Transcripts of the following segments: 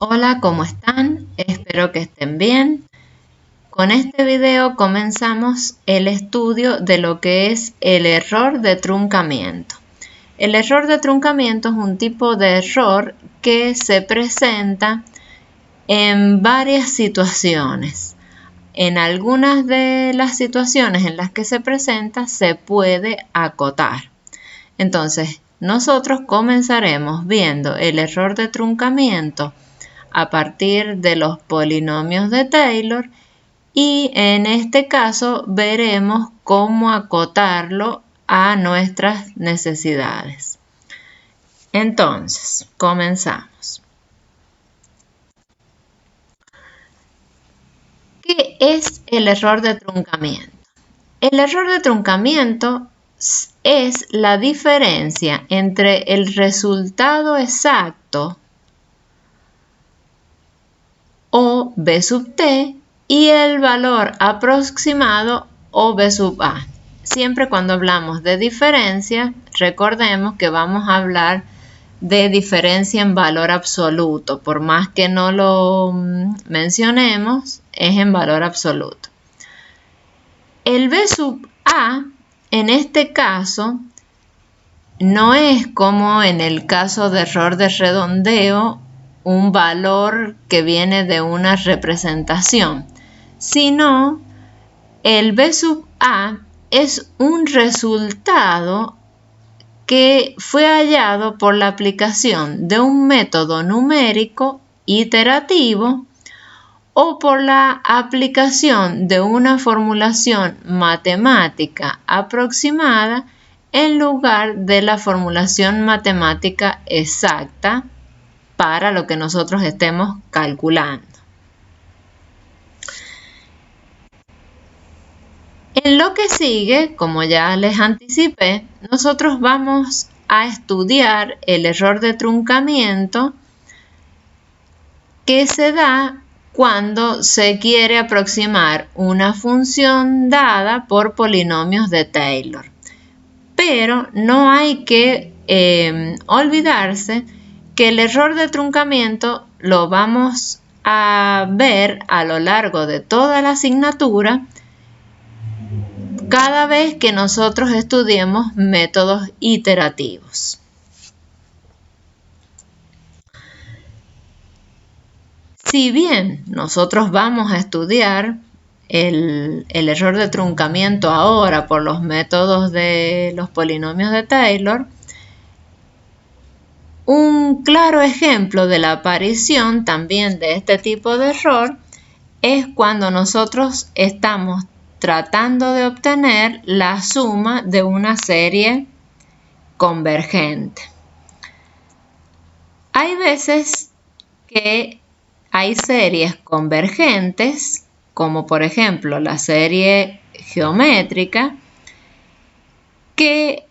Hola, ¿cómo están? Espero que estén bien. Con este video comenzamos el estudio de lo que es el error de truncamiento. El error de truncamiento es un tipo de error que se presenta en varias situaciones. En algunas de las situaciones en las que se presenta se puede acotar. Entonces, nosotros comenzaremos viendo el error de truncamiento a partir de los polinomios de Taylor y en este caso veremos cómo acotarlo a nuestras necesidades. Entonces, comenzamos. ¿Qué es el error de truncamiento? El error de truncamiento es la diferencia entre el resultado exacto o B sub t y el valor aproximado o B sub a. Siempre cuando hablamos de diferencia, recordemos que vamos a hablar de diferencia en valor absoluto. Por más que no lo mencionemos, es en valor absoluto. El B sub a, en este caso, no es como en el caso de error de redondeo, un valor que viene de una representación, sino el B sub a es un resultado que fue hallado por la aplicación de un método numérico iterativo o por la aplicación de una formulación matemática aproximada en lugar de la formulación matemática exacta para lo que nosotros estemos calculando. En lo que sigue, como ya les anticipé, nosotros vamos a estudiar el error de truncamiento que se da cuando se quiere aproximar una función dada por polinomios de Taylor. Pero no hay que olvidarse que el error de truncamiento lo vamos a ver a lo largo de toda la asignatura cada vez que nosotros estudiemos métodos iterativos. Si bien nosotros vamos a estudiar el error de truncamiento ahora por los métodos de los polinomios de Taylor, un claro ejemplo de la aparición también de este tipo de error es cuando nosotros estamos tratando de obtener la suma de una serie convergente. Hay veces que hay series convergentes, como por ejemplo la serie geométrica, que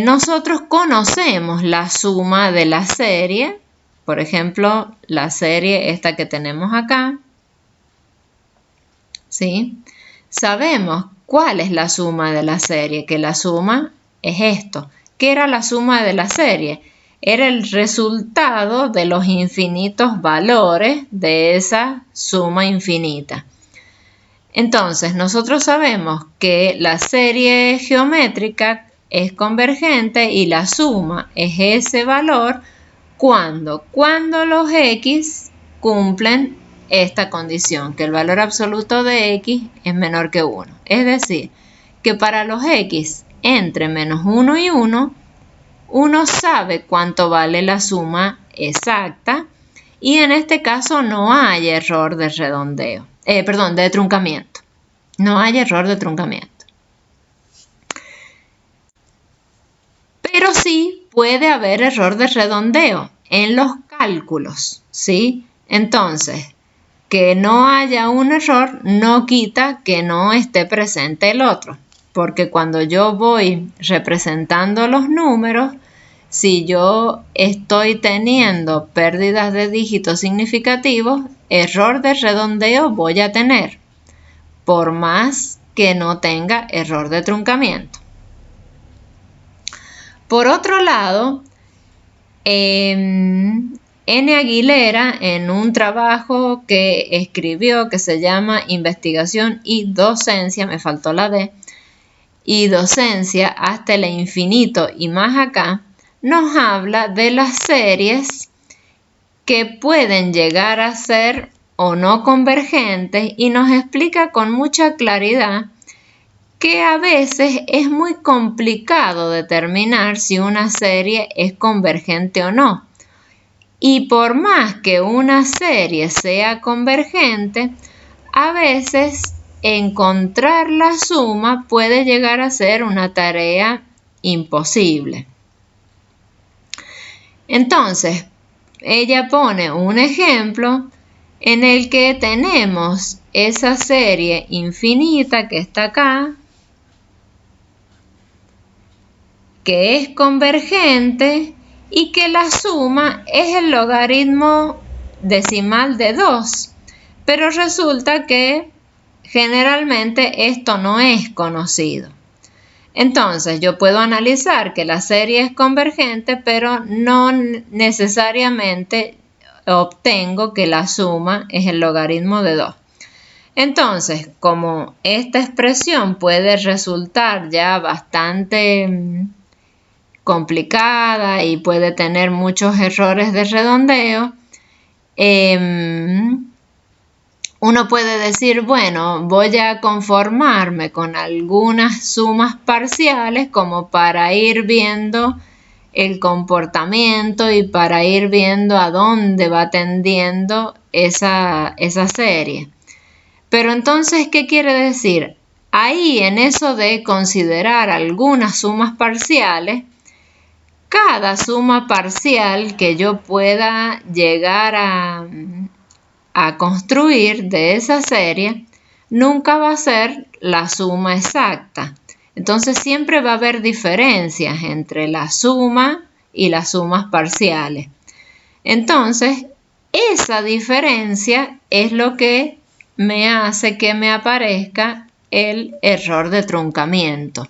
nosotros conocemos la suma de la serie. Por ejemplo, la serie esta que tenemos acá, ¿sí? Sabemos cuál es la suma de la serie, que la suma es esto. ¿Qué era la suma de la serie? Era el resultado de los infinitos valores de esa suma infinita. Entonces, nosotros sabemos que la serie geométrica es convergente y la suma es ese valor cuando los x cumplen esta condición, que el valor absoluto de x es menor que 1. Es decir, que para los x entre menos 1 y 1, uno sabe cuánto vale la suma exacta y en este caso no hay error de redondeo, de truncamiento. No hay error de truncamiento. Pero sí puede haber error de redondeo en los cálculos, ¿sí? Entonces, que no haya un error no quita que no esté presente el otro, porque cuando yo voy representando los números, si yo estoy teniendo pérdidas de dígitos significativos, error de redondeo voy a tener, por más que no tenga error de truncamiento. Por otro lado, N. Aguilera, en un trabajo que escribió que se llama Investigación y Docencia, me faltó la D, y Docencia hasta el infinito y más acá, nos habla de las series que pueden llegar a ser o no convergentes y nos explica con mucha claridad que a veces es muy complicado determinar si una serie es convergente o no. Y por más que una serie sea convergente, a veces encontrar la suma puede llegar a ser una tarea imposible. Entonces, ella pone un ejemplo en el que tenemos esa serie infinita que está acá, que es convergente y que la suma es el logaritmo decimal de 2. Pero resulta que generalmente esto no es conocido. Entonces yo puedo analizar que la serie es convergente, pero no necesariamente obtengo que la suma es el logaritmo de 2. Entonces, como esta expresión puede resultar ya bastante complicada y puede tener muchos errores de redondeo, uno puede decir, bueno, voy a conformarme con algunas sumas parciales como para ir viendo el comportamiento y para ir viendo a dónde va tendiendo esa serie. Pero entonces, ¿qué quiere decir? Ahí, en eso de considerar algunas sumas parciales, cada suma parcial que yo pueda llegar a construir de esa serie nunca va a ser la suma exacta. Entonces siempre va a haber diferencias entre la suma y las sumas parciales. Entonces, esa diferencia es lo que me hace que me aparezca el error de truncamiento,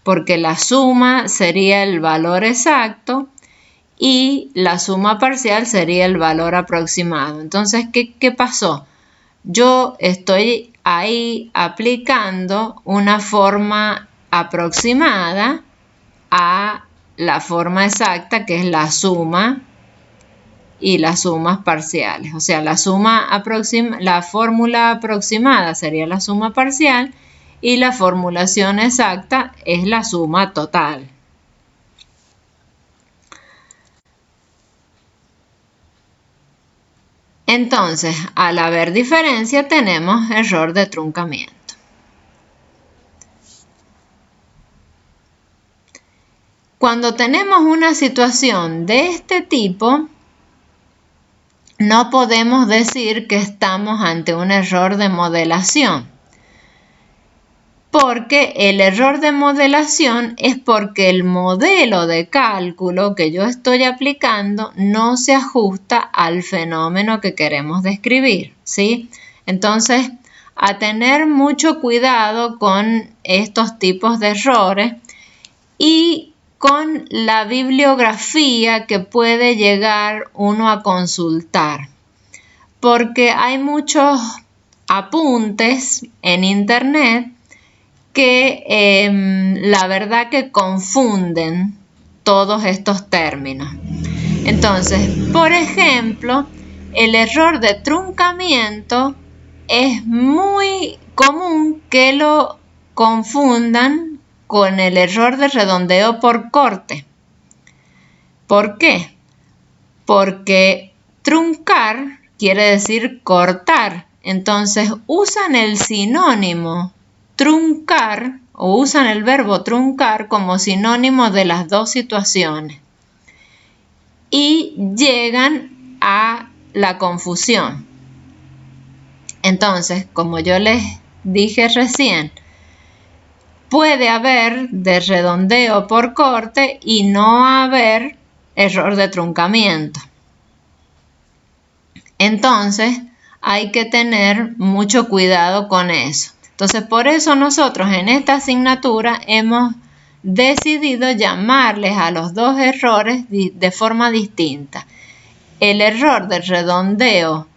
porque la suma sería el valor exacto y la suma parcial sería el valor aproximado. Entonces, ¿qué pasó? Yo estoy ahí aplicando una forma aproximada a la forma exacta, que es la suma y las sumas parciales. O sea, la fórmula aproximada sería la suma parcial y la formulación exacta es la suma total. Entonces, al haber diferencia, tenemos error de truncamiento. Cuando tenemos una situación de este tipo, no podemos decir que estamos ante un error de modelación, porque el error de modelación es porque el modelo de cálculo que yo estoy aplicando no se ajusta al fenómeno que queremos describir, ¿sí? Entonces, a tener mucho cuidado con estos tipos de errores y con la bibliografía que puede llegar uno a consultar, porque hay muchos apuntes en internet que la verdad que confunden todos estos términos. Entonces, por ejemplo, el error de truncamiento es muy común que lo confundan con el error de redondeo por corte. ¿Por qué? Porque truncar quiere decir cortar. Entonces, usan el sinónimo truncar o usan el verbo truncar como sinónimo de las dos situaciones y llegan a la confusión. Entonces, como yo les dije recién, puede haber de redondeo por corte y no haber error de truncamiento. Entonces, hay que tener mucho cuidado con eso. Entonces, por eso nosotros en esta asignatura hemos decidido llamarles a los dos errores de forma distinta. el error de redondeo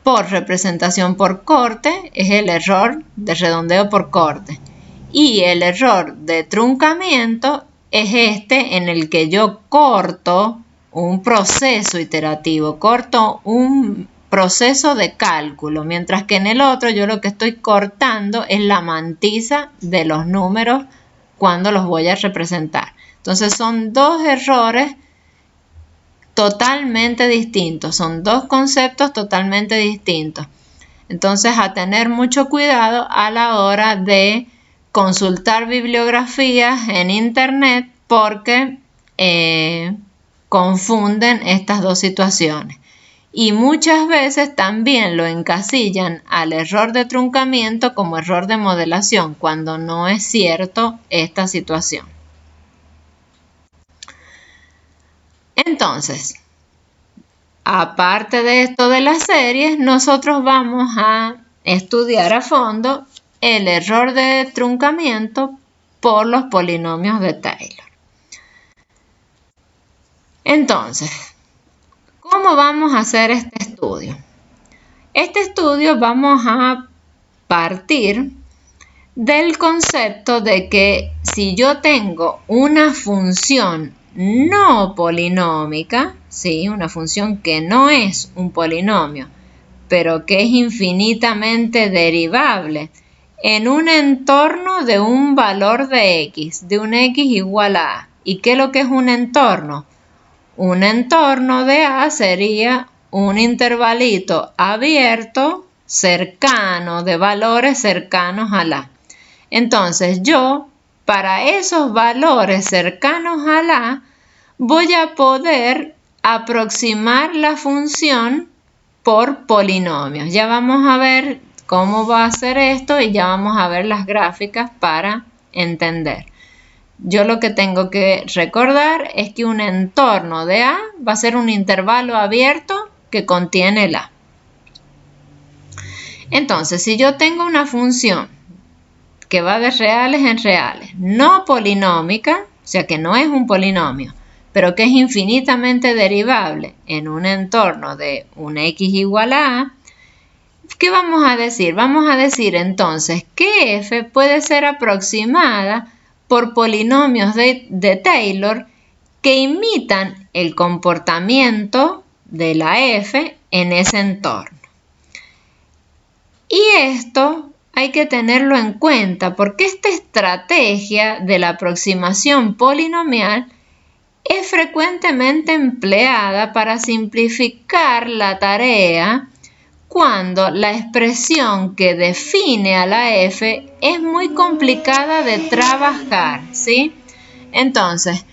por representación por corte es el error de redondeo por corte. Y el error de truncamiento es este en el que yo corto un proceso iterativo, corto un proceso de cálculo, mientras que en el otro yo lo que estoy cortando es la mantiza de los números cuando los voy a representar. Entonces son dos errores totalmente distintos, son dos conceptos totalmente distintos. Entonces, a tener mucho cuidado a la hora de consultar bibliografías en internet porque confunden estas dos situaciones. Y muchas veces también lo encasillan al error de truncamiento como error de modelación, cuando no es cierto esta situación. Entonces, aparte de esto de las series, nosotros vamos a estudiar a fondo el error de truncamiento por los polinomios de Taylor. Entonces, ¿cómo vamos a hacer este estudio? Este estudio vamos a partir del concepto de que si yo tengo una función no polinómica, ¿sí? Una función que no es un polinomio, pero que es infinitamente derivable en un entorno de un valor de x, de un x igual a a. ¿Y qué es lo que es un entorno? Un entorno de a sería un intervalito abierto cercano, de valores cercanos a la. Entonces yo, para esos valores cercanos a la, voy a poder aproximar la función por polinomios. Ya vamos a ver cómo va a ser esto y ya vamos a ver las gráficas para entender. Yo lo que tengo que recordar es que un entorno de A va a ser un intervalo abierto que contiene el A. Entonces, si yo tengo una función que va de reales en reales, no polinómica, o sea que no es un polinomio, pero que es infinitamente derivable en un entorno de un x igual a a, ¿qué vamos a decir? Vamos a decir entonces que f puede ser aproximada por polinomios de Taylor que imitan el comportamiento de la f en ese entorno. Y esto hay que tenerlo en cuenta porque esta estrategia de la aproximación polinomial es frecuentemente empleada para simplificar la tarea cuando la expresión que define a la f es muy complicada de trabajar, ¿sí? Entonces,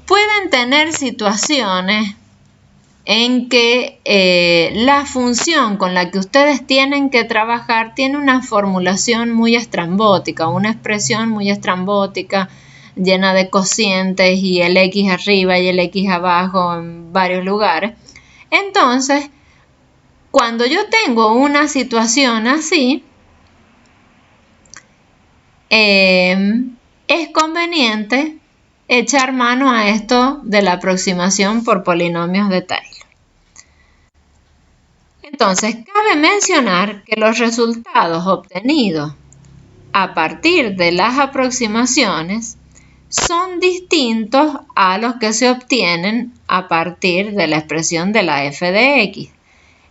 pueden tener situaciones en que la función con la que ustedes tienen que trabajar tiene una formulación muy estrambótica, una expresión muy estrambótica, llena de cocientes y el x arriba y el x abajo en varios lugares. Entonces, cuando yo tengo una situación así, es conveniente echar mano a esto de la aproximación por polinomios de Taylor. Entonces, cabe mencionar que los resultados obtenidos a partir de las aproximaciones son distintos a los que se obtienen a partir de la expresión de la f de x.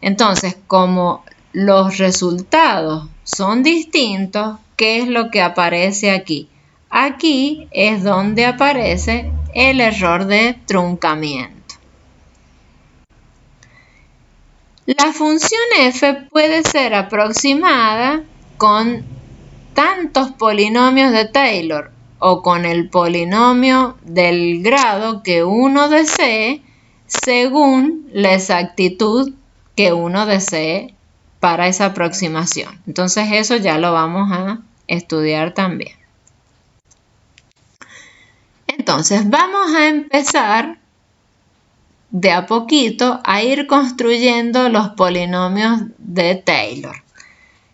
Entonces, como los resultados son distintos, ¿qué es lo que aparece aquí? Aquí es donde aparece el error de truncamiento. La función f puede ser aproximada con tantos polinomios de Taylor o con el polinomio del grado que uno desee según la exactitud que uno desee para esa aproximación. Entonces eso ya lo vamos a estudiar también. Entonces vamos a empezar de a poquito a ir construyendo los polinomios de Taylor.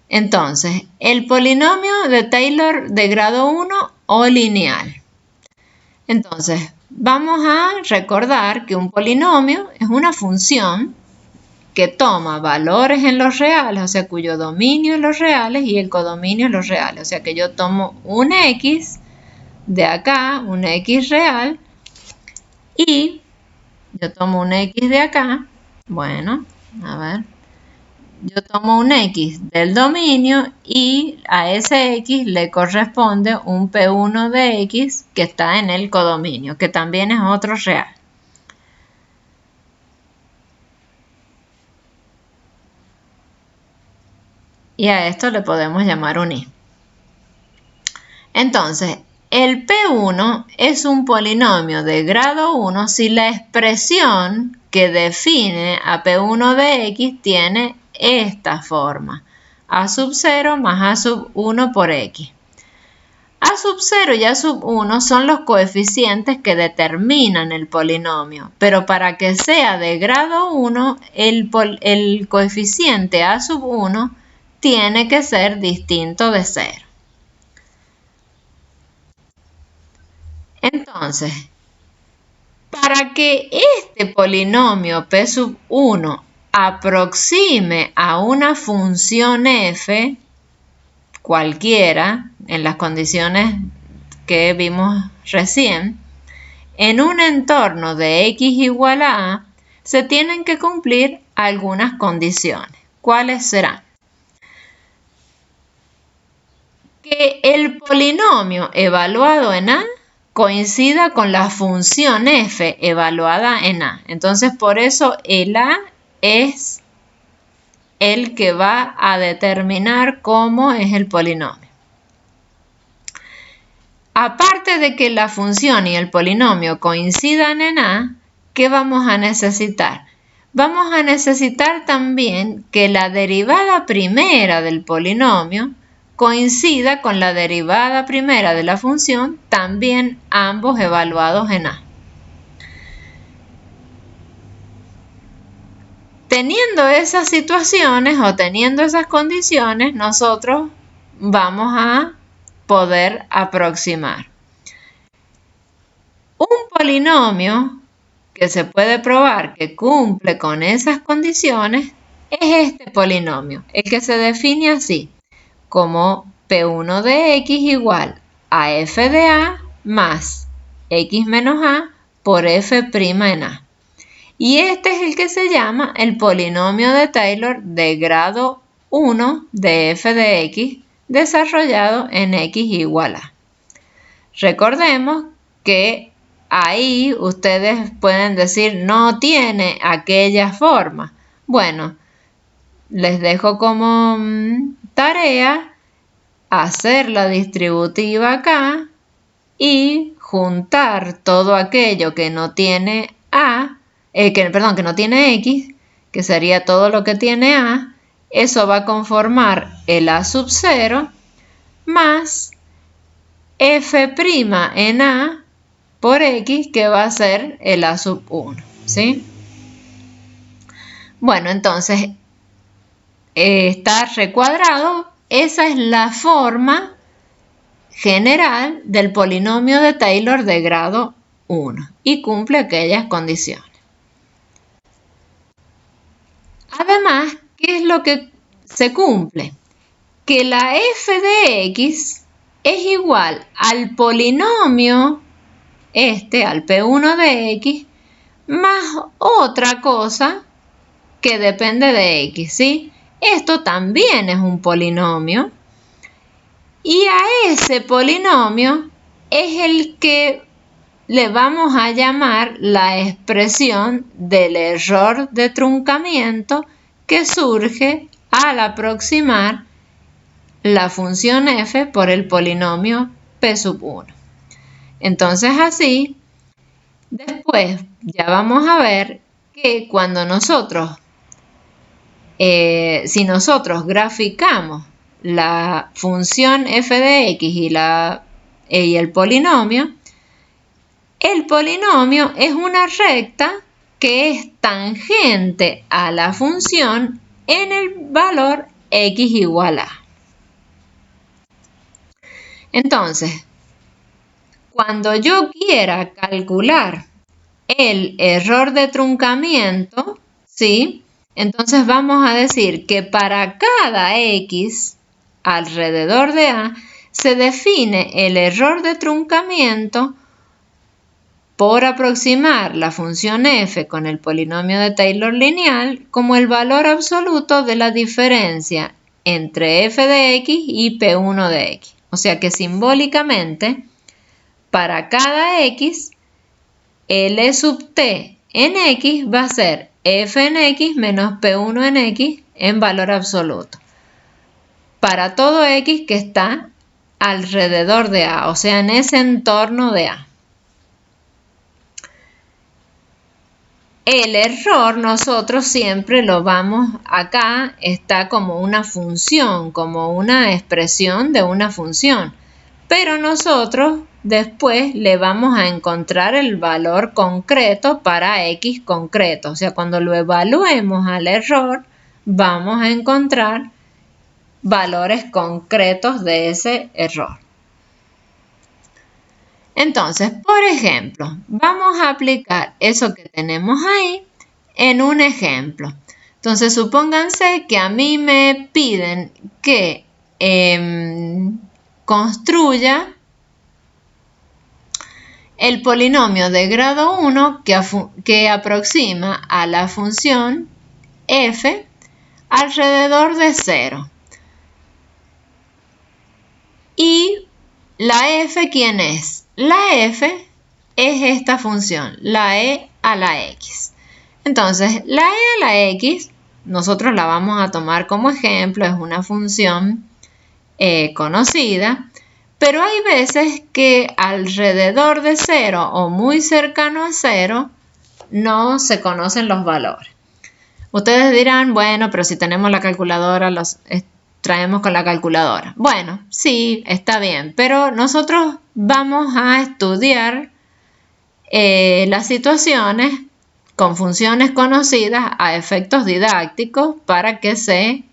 Entonces, el polinomio de Taylor de grado 1 o lineal. Entonces, Vamos a recordar que un polinomio es una función que toma valores en los reales, o sea, cuyo dominio en los reales y el codominio en los reales. O sea, que yo tomo un x de acá, un x real, y yo tomo un x de acá. Bueno, a ver. Yo tomo un x del dominio y a ese x le corresponde un P1 de x que está en el codominio, que también es otro real. Y a esto le podemos llamar un i. Entonces, el P1 es un polinomio de grado 1 si la expresión que define a P1 de x tiene esta forma: a sub 0 más a sub 1 por x. A sub 0 y a sub 1 son los coeficientes que determinan el polinomio, pero para que sea de grado 1, el coeficiente a sub 1 tiene que ser distinto de 0. Entonces, para que este polinomio P sub 1 aproxime a una función f cualquiera, en las condiciones que vimos recién, en un entorno de x igual a a, se tienen que cumplir algunas condiciones. ¿Cuáles serán? Que el polinomio evaluado en a coincida con la función f evaluada en a. Entonces, por eso el a es el que va a determinar cómo es el polinomio. Aparte de que la función y el polinomio coincidan en a, ¿qué vamos a necesitar? Vamos a necesitar también que la derivada primera del polinomio coincida con la derivada primera de la función, también ambos evaluados en a. Teniendo esas situaciones o teniendo esas condiciones, nosotros vamos a poder aproximar. Un polinomio que se puede probar que cumple con esas condiciones es este polinomio, el que se define así, como P1 de x igual a f de a más x menos a por f' en a. Y este es el que se llama el polinomio de Taylor de grado 1 de f de x desarrollado en x igual a. Recordemos que ahí ustedes pueden decir no tiene aquella forma. Bueno, les dejo como tarea hacer la distributiva acá y juntar todo aquello que no tiene a, que no tiene x, que sería todo lo que tiene a. Eso va a conformar el a sub 0 más f' en a por x, que va a ser el a sub 1, ¿sí? Bueno, entonces está recuadrado. Esa es la forma general del polinomio de Taylor de grado 1 y cumple aquellas condiciones. Además, ¿qué es lo que se cumple? Que la f de x es igual al polinomio al P1 de x, más otra cosa que depende de x, ¿sí? Esto también es un polinomio. Y a ese polinomio es el que le vamos a llamar la expresión del error de truncamiento que surge al aproximar la función f por el polinomio P sub 1. Entonces así, después ya vamos a ver que cuando nosotros, si nosotros graficamos la función f de x y el polinomio es una recta que es tangente a la función en el valor x igual a. Entonces, Cuando yo quiera calcular el error de truncamiento, ¿sí? Entonces vamos a decir que para cada X alrededor de A se define el error de truncamiento por aproximar la función f con el polinomio de Taylor lineal como el valor absoluto de la diferencia entre f de x y p1 de x. O sea que simbólicamente, para cada x, L sub t en x va a ser f en x menos p1 en x en valor absoluto. Para todo x que está alrededor de A, o sea, en ese entorno de A. El error nosotros siempre lo vamos, acá está como una función, como una expresión de una función. Pero nosotros después le vamos a encontrar el valor concreto para X concreto. O sea, cuando lo evaluemos al error, vamos a encontrar valores concretos de ese error. Entonces, por ejemplo, vamos a aplicar eso que tenemos ahí en un ejemplo. Entonces, supónganse que a mí me piden que construya el polinomio de grado 1 que aproxima a la función f alrededor de 0. Y la f, ¿quién es? La f es esta función, la e a la x. Entonces, la e a la x, nosotros la vamos a tomar como ejemplo, es una función conocida, pero hay veces que alrededor de 0 o muy cercano a 0 no se conocen los valores. Ustedes dirán, bueno, pero si tenemos la calculadora, los traemos con la calculadora. Bueno, sí, está bien, pero nosotros vamos a estudiar las situaciones con funciones conocidas a efectos didácticos para que se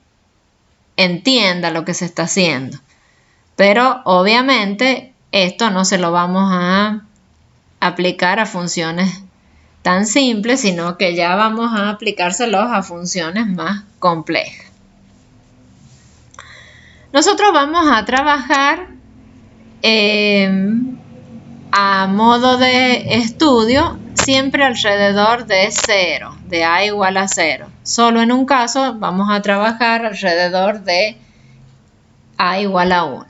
entienda lo que se está haciendo. Pero obviamente esto no se lo vamos a aplicar a funciones tan simples, sino que ya vamos a aplicárselos a funciones más complejas. Nosotros vamos a trabajar a modo de estudio siempre alrededor de 0, de a igual a 0. Solo en un caso vamos a trabajar alrededor de a igual a 1.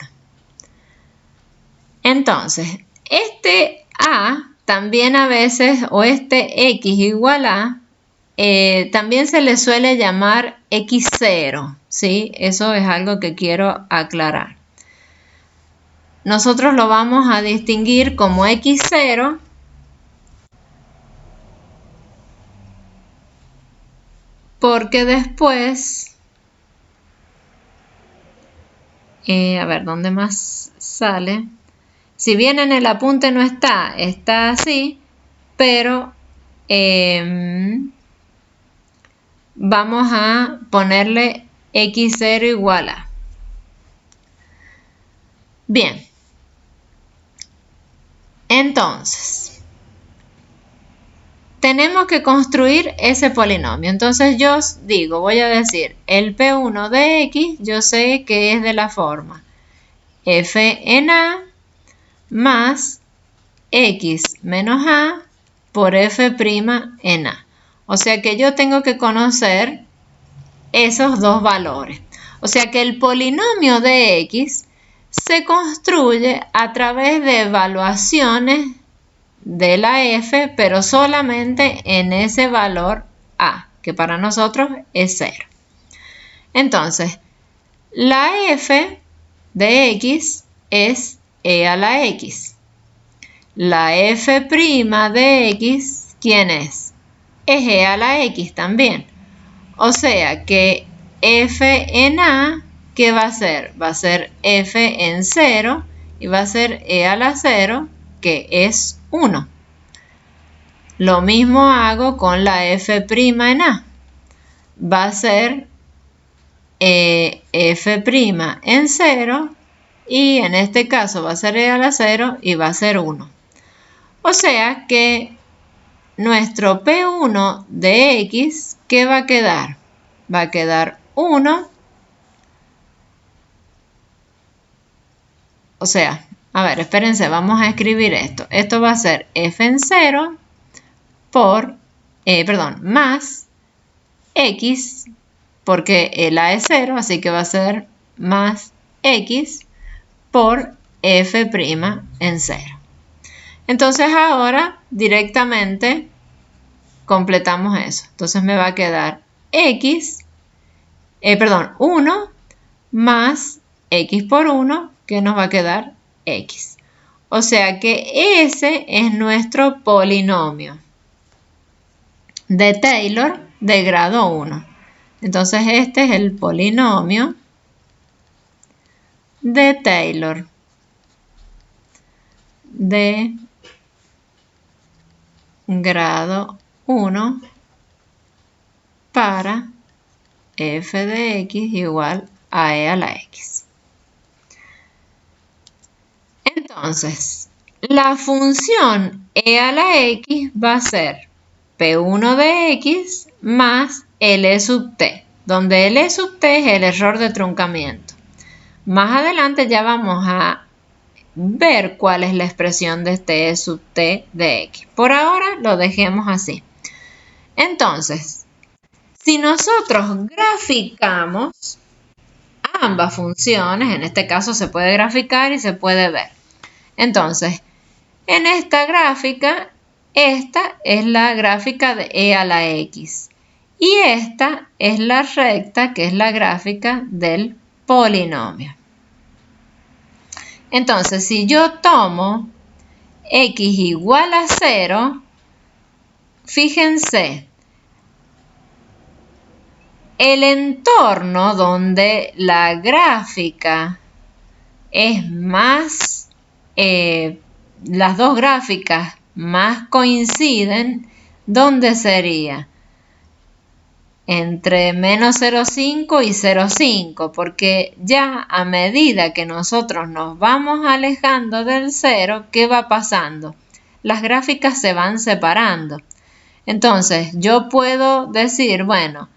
Entonces, este a también a veces, o este x igual a, también se le suele llamar x0, ¿sí? Eso es algo que quiero aclarar. Nosotros lo vamos a distinguir como x0 porque después, a ver, ¿dónde más sale? Si bien en el apunte no está, está así, pero vamos a ponerle x0 igual a. Bien. Entonces, tenemos que construir ese polinomio. Entonces yo digo, voy a decir, el P1 de X, yo sé que es de la forma f en A más X menos A por f' en A. O sea que yo tengo que conocer esos dos valores. O sea que el polinomio de X se construye a través de evaluaciones de la f, pero solamente en ese valor a, que para nosotros es 0. Entonces, la f de x es e a la x. La f' de x, ¿quién es? Es e a la x también. O sea que f en a, ¿qué va a ser? Va a ser f en 0 y va a ser e a la 0, que es 1. Lo mismo hago con la f' en a. Va a ser f' en 0 y en este caso va a ser e a la 0 y va a ser 1. O sea que nuestro P1 de X, ¿qué va a quedar? Va a quedar 1. O sea, a ver, espérense, vamos a escribir esto. Esto va a ser f en 0 por, más x, porque el a es 0, así que va a ser más x por f' en 0. Entonces ahora directamente completamos eso. Entonces me va a quedar 1 más x por 1, que nos va a quedar x. O sea que ese es nuestro polinomio de Taylor de grado 1. Entonces este es el polinomio de Taylor de grado 1 para f de x igual a e a la x. Entonces, la función e a la x va a ser P1 de x más L sub t, donde L sub t es el error de truncamiento. Más adelante ya vamos a ver cuál es la expresión de este E sub t de x. Por ahora lo dejemos así. Entonces, si nosotros graficamos ambas funciones, en este caso se puede graficar y se puede ver. Entonces, en esta gráfica, esta es la gráfica de e a la x. Y esta es la recta, que es la gráfica del polinomio. Entonces, si yo tomo x igual a 0, fíjense, el entorno donde la gráfica es más, las dos gráficas más coinciden, ¿dónde sería? Entre menos 0,5 y 0,5, porque ya a medida que nosotros nos vamos alejando del 0, ¿qué va pasando? Las gráficas se van separando. Entonces, yo puedo decir, bueno,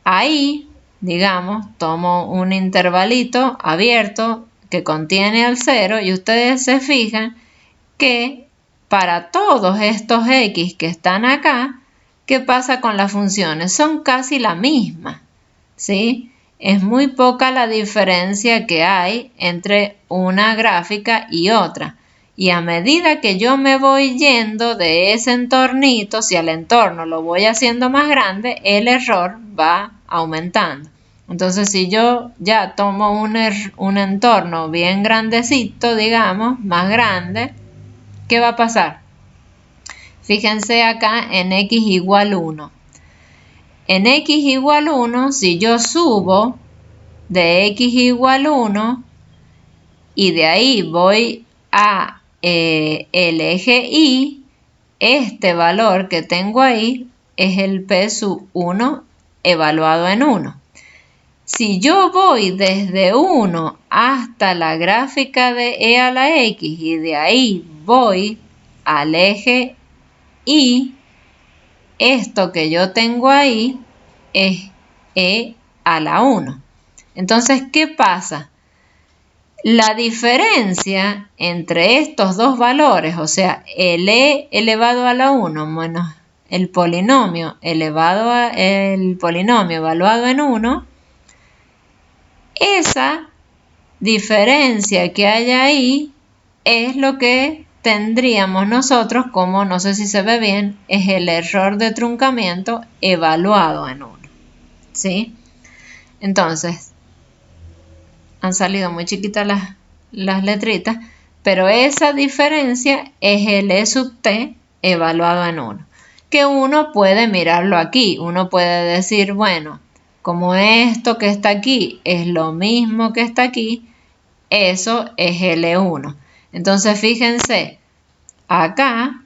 ahí, digamos, tomo un intervalito abierto que contiene el 0 y ustedes se fijan que para todos estos x que están acá, ¿qué pasa con las funciones? Son casi la misma, ¿sí? Es muy poca la diferencia que hay entre una gráfica y otra. Y a medida que yo me voy yendo de ese entornito, si al entorno lo voy haciendo más grande, el error va aumentando. Entonces, si yo ya tomo un entorno bien grandecito, digamos, más grande, ¿qué va a pasar? Fíjense acá en x igual 1. En x igual 1, si yo subo de x igual 1 y de ahí voy a el eje y, este valor que tengo ahí es el p sub 1 evaluado en 1. Si yo voy desde 1 hasta la gráfica de e a la x y de ahí voy al eje y, esto que yo tengo ahí es e a la 1. Entonces, ¿qué pasa? La diferencia entre estos dos valores, o sea, el e elevado a la 1 menos el polinomio evaluado en 1, esa diferencia que hay ahí es lo que tendríamos nosotros como, no sé si se ve bien, es el error de truncamiento evaluado en 1, ¿sí? Entonces, han salido muy chiquitas las letritas, pero esa diferencia es el E sub t evaluado en 1, que uno puede mirarlo aquí. Uno puede decir, bueno, como esto que está aquí es lo mismo que está aquí, eso es L1. Entonces, fíjense, acá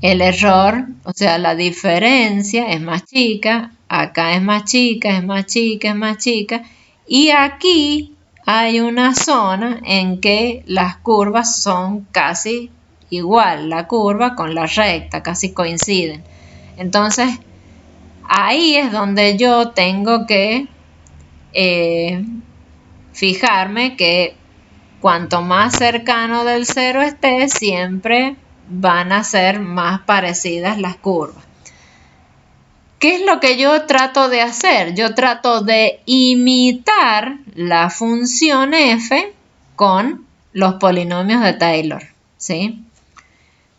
el error, o sea, la diferencia es más chica, acá es más chica, es más chica, es más chica, y aquí hay una zona en que las curvas son casi igual, la curva con la recta, casi coinciden. Entonces, ahí es donde yo tengo que fijarme que cuanto más cercano del cero esté, siempre van a ser más parecidas las curvas. ¿Qué es lo que yo trato de hacer? Yo trato de imitar la función f con los polinomios de Taylor, ¿sí?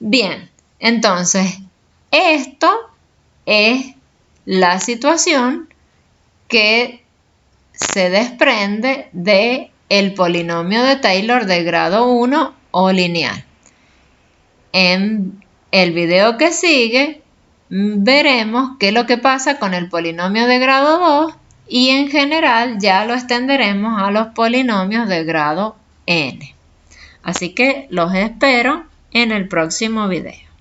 Bien, entonces, esto es la situación que se desprende del polinomio de Taylor de grado 1 o lineal. En el video que sigue veremos qué es lo que pasa con el polinomio de grado 2 y en general ya lo extenderemos a los polinomios de grado n. Así que los espero en el próximo video.